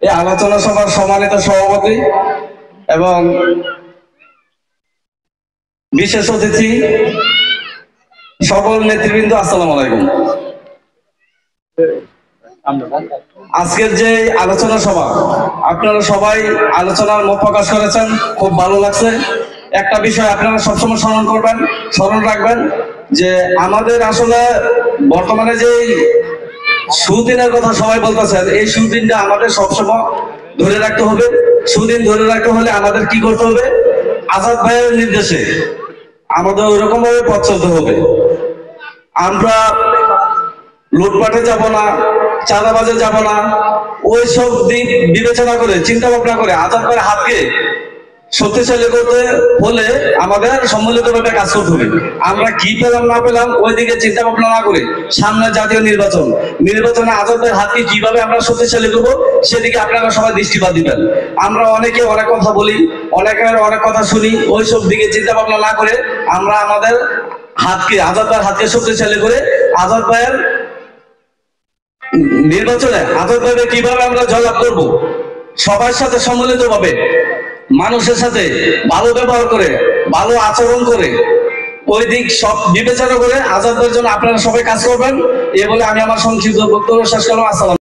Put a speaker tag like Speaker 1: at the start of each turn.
Speaker 1: এই আলোচনা সভার সম্মানিত সভাপতি এবং বিশেষ অতিথি সকল নেতৃবৃন্দ, আসসালামু আলাইকুম। আজকের যে আলোচনা সভা, আপনারা সবাই আলোচনার মত প্রকাশ করেছেন, খুব ভালো লাগছে। একটা বিষয় আপনারা সবসময় স্মরণ রাখবেন যে আমাদের আসলে বর্তমানে যে সুদিনের কথা সবাই বলতেছেন, এই সুদিনটা আমাদের সবসময় ধরে রাখতে হবে। সুদিন ধরে রাখতে হলে আমাদের কি করতে হবে? আজাদ ভাইয়ের নির্দেশে আমাদের ওইরকম ভাবে পথ চলতে হবে। আমরা লুটপাটে যাব না, চাঁদাবাজে যাব না, ওই সব দিক বিবেচনা করে চিন্তা ভাবনা করে আজাদ ভাইয়ের হাতকে শক্তিশালী করতে হলে আমাদের সম্মিলিতভাবে কাজ করতে হবে। আমরা কি পেলাম না পেলাম ওই দিকে চিন্তা ভাবনা না করে সামনে জাতীয় নির্বাচনে আজাদ ভাইয়ের হাতকে কিভাবে আমরা শক্তিশালী করবো সেদিকে আপনারা সবাই দৃষ্টিপাত দিবেন। আমরা অনেকে অনেক কথা বলি, অনেকের অনেক কথা শুনি, ওই সব দিকে চিন্তা ভাবনা না করে আমরা আমাদের আজাদ ভাইয়ের হাতকে শক্তিশালী করে আজাদ ভাইয়ের নির্বাচনে আজাদ ভাইকে কিভাবে আমরা জয়লাভ করব, সবার সাথে সম্মিলিতভাবে মানুষের সাথে ভালো ব্যবহার করে, ভালো আচরণ করে, ওই দিক সব বিবেচনা করে আজাদ ভাইয়ের জন্য আপনারা সবাই কাজ করবেন। এ বলে আমি আমার সংক্ষিপ্ত বক্তব্য শেষ করলাম। আসসালাম।